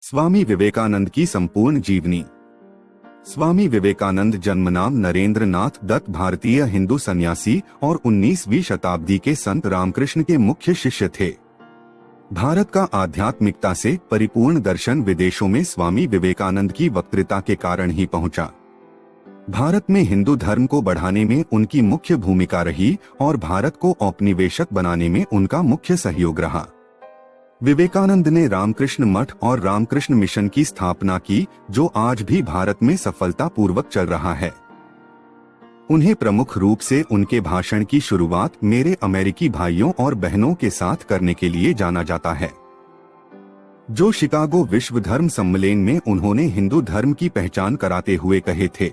स्वामी विवेकानंद की संपूर्ण जीवनी। स्वामी विवेकानंद जन्मनाम नरेंद्र नाथ दत्त भारतीय हिंदू सन्यासी और 19वीं शताब्दी के संत रामकृष्ण के मुख्य शिष्य थे। भारत का आध्यात्मिकता से परिपूर्ण दर्शन विदेशों में स्वामी विवेकानंद की वक्तृता के कारण ही पहुंचा। भारत में हिंदू धर्म को बढ़ाने में उनकी मुख्य भूमिका रही और भारत को औपनिवेशिक बनाने में उनका मुख्य सहयोग रहा। विवेकानंद ने रामकृष्ण मठ और रामकृष्ण मिशन की स्थापना की, जो आज भी भारत में सफलतापूर्वक चल रहा है। उन्हें प्रमुख रूप से उनके भाषण की शुरुआत मेरे अमेरिकी भाइयों और बहनों के साथ करने के लिए जाना जाता है, जो शिकागो विश्व धर्म सम्मेलन में उन्होंने हिंदू धर्म की पहचान कराते हुए कहे थे।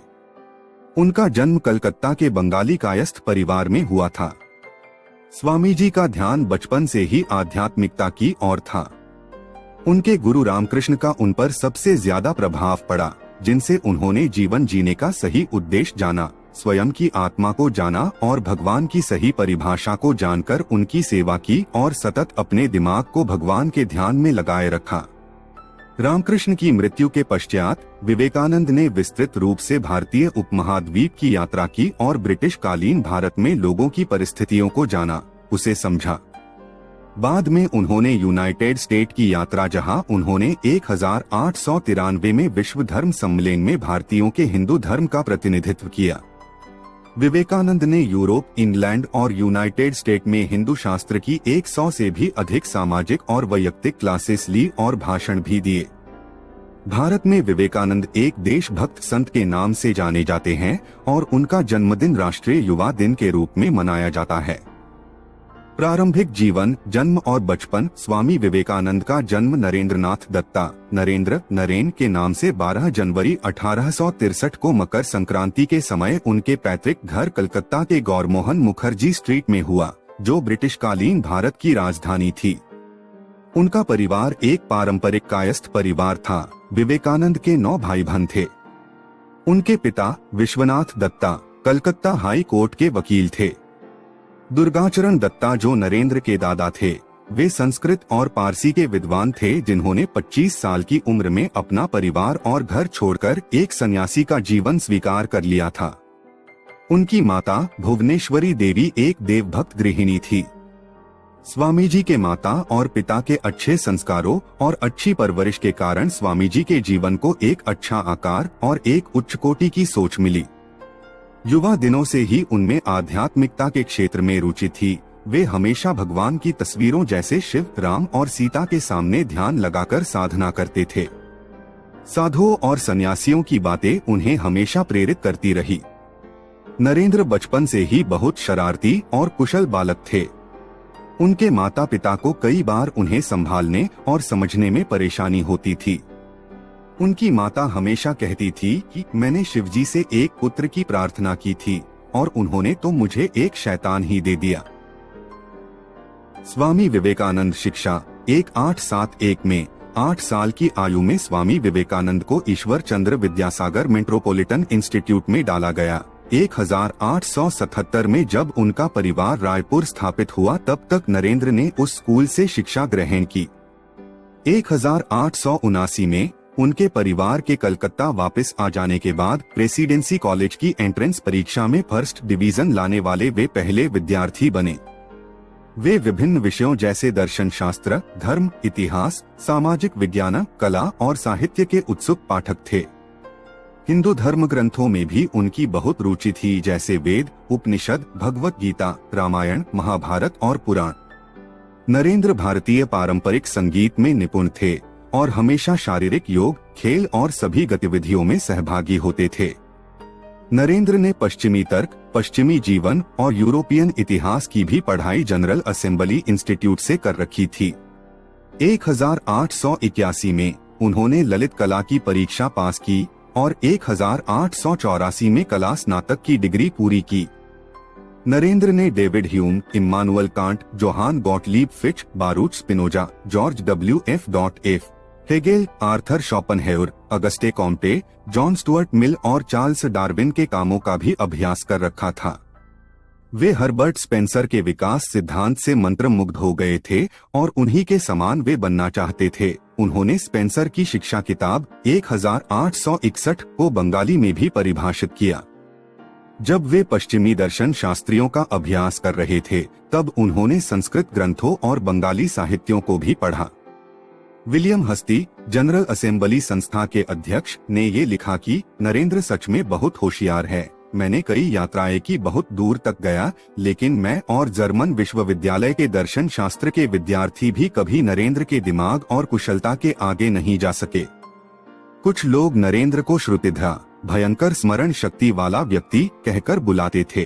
उनका जन्म कलकत्ता के बंगाली कायस्थ परिवार में हुआ था। स्वामी जी का ध्यान बचपन से ही आध्यात्मिकता की ओर था। उनके गुरु रामकृष्ण का उन पर सबसे ज्यादा प्रभाव पड़ा, जिनसे उन्होंने जीवन जीने का सही उद्देश्य जाना, स्वयं की आत्मा को जाना और भगवान की सही परिभाषा को जानकर उनकी सेवा की और सतत अपने दिमाग को भगवान के ध्यान में लगाए रखा। रामकृष्ण की मृत्यु के पश्चात विवेकानंद ने विस्तृत रूप से भारतीय उपमहाद्वीप की यात्रा की और ब्रिटिश कालीन भारत में लोगों की परिस्थितियों को जाना, उसे समझा। बाद में उन्होंने यूनाइटेड स्टेट की यात्रा, जहां उन्होंने 1893 में विश्व धर्म सम्मेलन में भारतीयों के हिंदू धर्म का प्रतिनिधित्व किया। विवेकानंद ने यूरोप, इंग्लैंड और यूनाइटेड स्टेट में हिंदू शास्त्र की 100 से भी अधिक सामाजिक और वैयक्तिक क्लासेस ली और भाषण भी दिए। भारत में विवेकानंद एक देशभक्त संत के नाम से जाने जाते हैं और उनका जन्मदिन राष्ट्रीय युवा दिन के रूप में मनाया जाता है। प्रारंभिक जीवन, जन्म और बचपन। स्वामी विवेकानंद का जन्म नरेंद्रनाथ दत्ता नरेन के नाम से 12 जनवरी 1863 को मकर संक्रांति के समय उनके पैतृक घर कलकत्ता के गौरमोहन मुखर्जी स्ट्रीट में हुआ, जो ब्रिटिश कालीन भारत की राजधानी थी। उनका परिवार एक पारंपरिक कायस्थ परिवार था। विवेकानंद के 9 भाई बहन थे। उनके पिता विश्वनाथ दत्ता कलकत्ता हाई कोर्ट के वकील थे। दुर्गाचरण दत्ता, जो नरेंद्र के दादा थे, वे संस्कृत और पारसी के विद्वान थे, जिन्होंने 25 साल की उम्र में अपना परिवार और घर छोड़कर एक सन्यासी का जीवन स्वीकार कर लिया था। उनकी माता भुवनेश्वरी देवी एक देवभक्त गृहिणी थी। स्वामी जी के माता और पिता के अच्छे संस्कारों और अच्छी परवरिश के कारण स्वामी जी के जीवन को एक अच्छा आकार और एक उच्च कोटि की सोच मिली। युवा दिनों से ही उनमें आध्यात्मिकता के क्षेत्र में रुचि थी। वे हमेशा भगवान की तस्वीरों जैसे शिव, राम और सीता के सामने ध्यान लगाकर साधना करते थे। साधुओं और सन्यासियों की बातें उन्हें हमेशा प्रेरित करती रही। नरेंद्र बचपन से ही बहुत शरारती और कुशल बालक थे। उनके माता पिता को कई बार उन्हें संभालने और समझने में परेशानी होती थी। उनकी माता हमेशा कहती थी कि मैंने शिवजी से एक पुत्र की प्रार्थना की थी और उन्होंने तो मुझे एक शैतान ही दे दिया। स्वामी विवेकानंद शिक्षा 1871 में 8 साल की आयु में स्वामी विवेकानंद को ईश्वर चंद्र विद्यासागर मेट्रोपॉलिटन इंस्टीट्यूट में डाला गया। 1877 में जब उनका परिवार रायपुर स्थापित हुआ, तब तक नरेंद्र ने उस स्कूल से शिक्षा ग्रहण की। 1879 में उनके परिवार के कलकत्ता वापस आ जाने के बाद प्रेसिडेंसी कॉलेज की एंट्रेंस परीक्षा में फर्स्ट डिवीजन लाने वाले वे पहले विद्यार्थी बने। वे विभिन्न विषयों जैसे दर्शन शास्त्र, धर्म, इतिहास, सामाजिक विज्ञान, कला और साहित्य के उत्सुक पाठक थे। हिंदू धर्म ग्रंथों में भी उनकी बहुत रुचि थी, जैसे वेद, उपनिषद, भगवत गीता, रामायण, महाभारत और पुराण। नरेंद्र भारतीय पारंपरिक संगीत में निपुण थे और हमेशा शारीरिक योग, खेल और सभी गतिविधियों में सहभागी होते थे। नरेंद्र ने पश्चिमी तर्क, पश्चिमी जीवन और यूरोपियन इतिहास की भी पढ़ाई जनरल असेंबली इंस्टीट्यूट से कर रखी थी। 1881 में उन्होंने ललित कला की परीक्षा पास की और 1884 में कला स्नातक की डिग्री पूरी की। नरेंद्र ने David Hume, Immanuel Kant, Johann Gottlieb Fichte, Baruch Spinoza, George W.F. Hegel, Arthur Schopenhauer, Auguste Comte, John Stuart Mill और चार्ल्स डार्विन के कामों का भी अभ्यास कर रखा था। वे हर्बर्ट स्पेंसर के विकास सिद्धांत से मंत्रमुग्ध हो गए थे और उन्हीं के समान वे बनना चाहते थे। उन्होंने स्पेंसर की शिक्षा किताब 1861 को बंगाली में भी परिभाषित किया। जब वे पश्चिमी दर्शन शास्त्रियों का अभ्यास कर रहे थे, तब उन्होंने संस्कृत ग्रंथों और बंगाली साहित्यों को भी पढ़ा। विलियम हस्ती, जनरल असेंबली संस्था के अध्यक्ष, ने ये लिखा कि नरेंद्र सच में बहुत होशियार है। मैंने कई यात्राएं की, बहुत दूर तक गया, लेकिन मैं और जर्मन विश्वविद्यालय के दर्शन शास्त्र के विद्यार्थी भी कभी नरेंद्र के दिमाग और कुशलता के आगे नहीं जा सके। कुछ लोग नरेंद्र को श्रुतिधर, भयंकर स्मरण शक्ति वाला व्यक्ति कहकर बुलाते थे।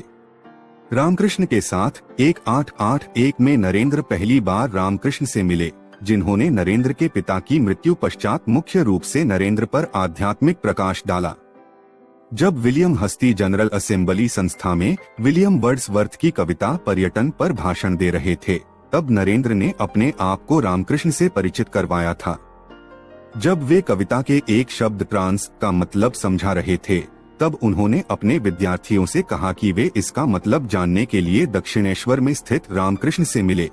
रामकृष्ण के साथ 1881 में नरेंद्र पहली बार रामकृष्ण से मिले, जिन्होंने नरेंद्र के पिता की मृत्यु पश्चात मुख्य रूप से नरेंद्र पर आध्यात्मिक प्रकाश डाला। जब विलियम हस्ती जनरल असेंबली संस्था में विलियम वर्ड्सवर्थ की कविता पर्यटन पर भाषण दे रहे थे, तब नरेंद्र ने अपने आप को रामकृष्ण से परिचित करवाया था। जब वे कविता के एक शब्द ट्रांस का मतलब समझा रहे थे, तब उन्होंने अपने विद्यार्थियों से कहा कि वे इसका मतलब जानने के लिए दक्षिणेश्वर में स्थित रामकृष्ण से मिले।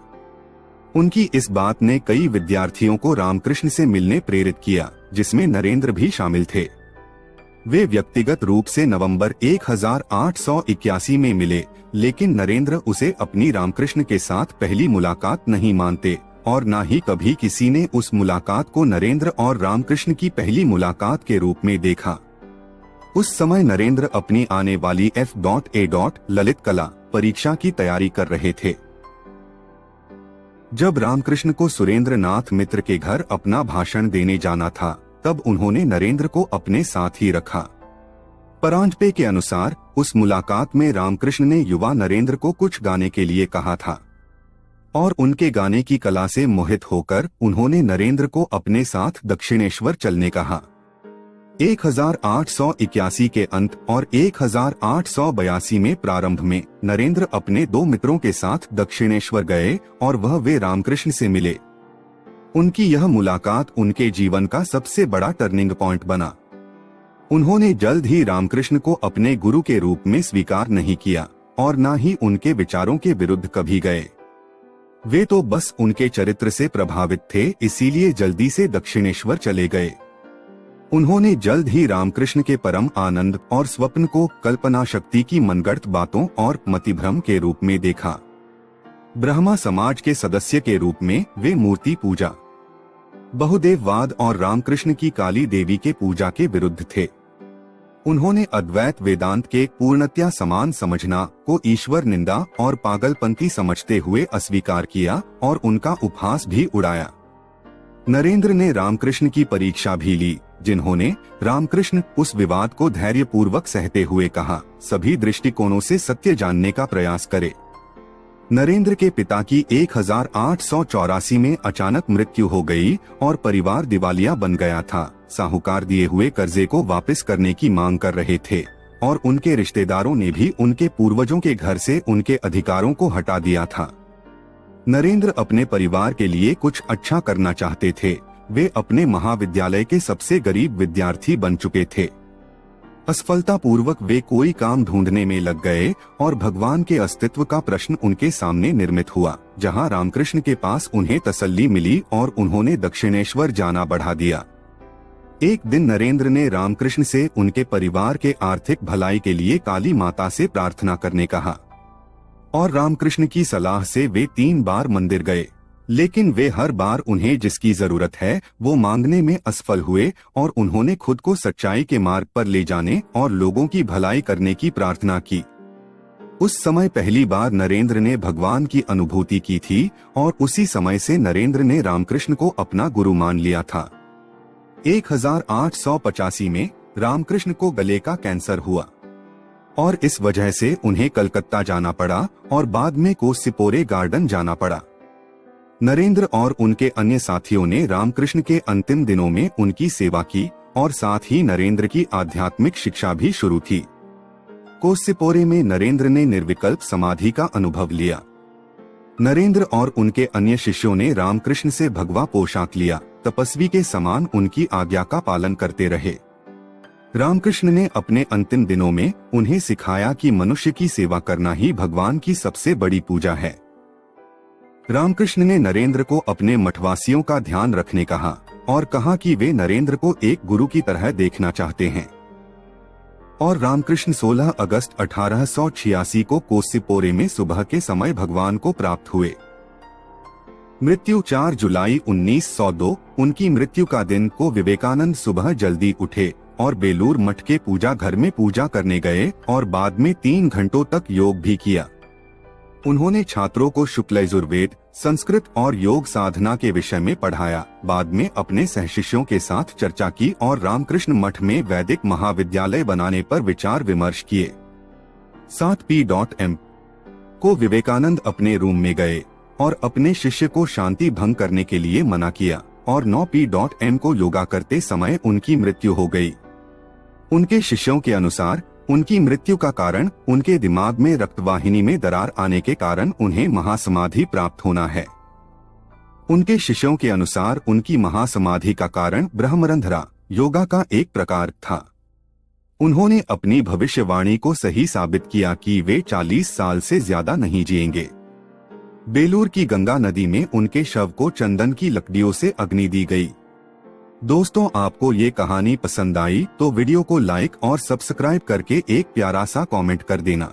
उनकी इस बात ने कई विद्यार्थियों को रामकृष्ण से मिलने प्रेरित किया, जिसमें नरेंद्र भी शामिल थे। वे व्यक्तिगत रूप से नवंबर 1881 में मिले, लेकिन नरेंद्र उसे अपनी रामकृष्ण के साथ पहली मुलाकात नहीं मानते और न ही कभी किसी ने उस मुलाकात को नरेंद्र और रामकृष्ण की पहली मुलाकात के रूप में देखा। उस समय नरेंद्र अपनी आने वाली F.A. ललित कला परीक्षा की तैयारी कर रहे थे। जब रामकृष्ण को सुरेंद्र नाथ मित्र के घर अपना भाषण देने जाना था, तब उन्होंने नरेंद्र को अपने साथ ही रखा। परांजपे के अनुसार उस मुलाकात में रामकृष्ण ने युवा नरेंद्र को कुछ गाने के लिए कहा था और उनके गाने की कला से मोहित होकर उन्होंने नरेंद्र को अपने साथ दक्षिणेश्वर चलने कहा। 1881 के अंत और 1882 में प्रारंभ में नरेंद्र अपने दो मित्रों के साथ दक्षिणेश्वर गए और वे रामकृष्ण से मिले। उनकी यह मुलाकात उनके जीवन का सबसे बड़ा टर्निंग पॉइंट बना। उन्होंने जल्द ही रामकृष्ण को अपने गुरु के रूप में स्वीकार नहीं किया और न ही उनके विचारों के विरुद्ध कभी गए। वे तो बस उनके चरित्र से प्रभावित थे, इसीलिए जल्दी से दक्षिणेश्वर चले गए। उन्होंने जल्द ही रामकृष्ण के परम आनंद और स्वप्न को कल्पना शक्ति की मनगढ़ंत बातों और मतिभ्रम के रूप में देखा। ब्रह्मा समाज के सदस्य के रूप में वे मूर्ति पूजा, बहुदेववाद और रामकृष्ण की काली देवी के पूजा के विरुद्ध थे। उन्होंने अद्वैत वेदांत के पूर्णतया समान समझना को ईश्वर निंदा और पागलपंती समझते हुए अस्वीकार किया और उनका उपहास भी उड़ाया। नरेंद्र ने रामकृष्ण की परीक्षा भी ली, जिन्होंने रामकृष्ण उस विवाद को धैर्यपूर्वक सहते हुए कहा, सभी दृष्टिकोणों से सत्य जानने का प्रयास करे। नरेंद्र के पिता की 1884 में अचानक मृत्यु हो गई और परिवार दिवालिया बन गया था। साहूकार दिए हुए कर्जे को वापस करने की मांग कर रहे थे और उनके रिश्तेदारों ने भी उनके पूर्वजों के घर से उनके अधिकारों को हटा दिया था। नरेंद्र अपने परिवार के लिए कुछ अच्छा करना चाहते थे। वे अपने महाविद्यालय के सबसे गरीब विद्यार्थी बन चुके थे। असफलतापूर्वक वे कोई काम ढूंढने में लग गए और भगवान के अस्तित्व का प्रश्न उनके सामने निर्मित हुआ, जहां रामकृष्ण के पास उन्हें तसल्ली मिली और उन्होंने दक्षिणेश्वर जाना बढ़ा दिया। एक दिन नरेंद्र ने रामकृष्ण से उनके परिवार के आर्थिक भलाई के लिए काली माता से प्रार्थना करने कहा और रामकृष्ण की सलाह से वे 3 बार मंदिर गए, लेकिन वे हर बार उन्हें जिसकी जरूरत है वो मांगने में असफल हुए और उन्होंने खुद को सच्चाई के मार्ग पर ले जाने और लोगों की भलाई करने की प्रार्थना की। उस समय पहली बार नरेंद्र ने भगवान की अनुभूति की थी और उसी समय से नरेंद्र ने रामकृष्ण को अपना गुरु मान लिया था। 1885 में रामकृष्ण को गले का कैंसर हुआ और इस वजह से उन्हें कलकत्ता जाना पड़ा और बाद में कोसिपोरे गार्डन जाना पड़ा। नरेंद्र और उनके अन्य साथियों ने रामकृष्ण के अंतिम दिनों में उनकी सेवा की और साथ ही नरेंद्र की आध्यात्मिक शिक्षा भी शुरू की। कोसिपोरे में नरेंद्र ने निर्विकल्प समाधि का अनुभव लिया। नरेंद्र और उनके अन्य शिष्यों ने रामकृष्ण से भगवा पोशाक लिया, तपस्वी के समान उनकी आज्ञा का पालन करते रहे। रामकृष्ण ने अपने अंतिम दिनों में उन्हें सिखाया कि मनुष्य की सेवा करना ही भगवान की सबसे बड़ी पूजा है। रामकृष्ण ने नरेंद्र को अपने मठवासियों का ध्यान रखने कहा और कहा कि वे नरेंद्र को एक गुरु की तरह देखना चाहते हैं। और रामकृष्ण 16 अगस्त 1886 को कोसिपोरे में सुबह के समय भगवान को प्राप्त हुए। मृत्यु 4 जुलाई 1902। उनकी मृत्यु का दिन को विवेकानंद सुबह जल्दी उठे और बेलूर मठ के पूजा घर में पूजा करने गए और बाद में 3 घंटों तक योग भी किया। उन्होंने छात्रों को शुक्ल यजुर्वेद, संस्कृत और योग साधना के विषय में पढ़ाया। बाद में अपने सहशिष्यों के साथ चर्चा की और रामकृष्ण मठ में वैदिक महाविद्यालय बनाने पर विचार विमर्श किए। 7 p.m. को विवेकानंद अपने रूम में गए और अपने शिष्य को शांति भंग करने के लिए मना किया और 9 p.m. को योगा करते समय उनकी मृत्यु हो गई। उनके शिष्यों के अनुसार उनकी मृत्यु का कारण उनके दिमाग में रक्तवाहिनी में दरार आने के कारण उन्हें महासमाधि प्राप्त होना है। उनके शिष्यों के अनुसार उनकी महासमाधि का कारण ब्रह्मरंध्रा योगा का एक प्रकार था। उन्होंने अपनी भविष्यवाणी को सही साबित किया कि वे 40 साल से ज्यादा नहीं जिएंगे। बेलूर की गंगा नदी में उनके शव को चंदन की लकड़ियों से अग्नि दी गई। दोस्तों, आपको ये कहानी पसंद आई तो वीडियो को लाइक और सब्सक्राइब करके एक प्यारा सा कमेंट कर देना।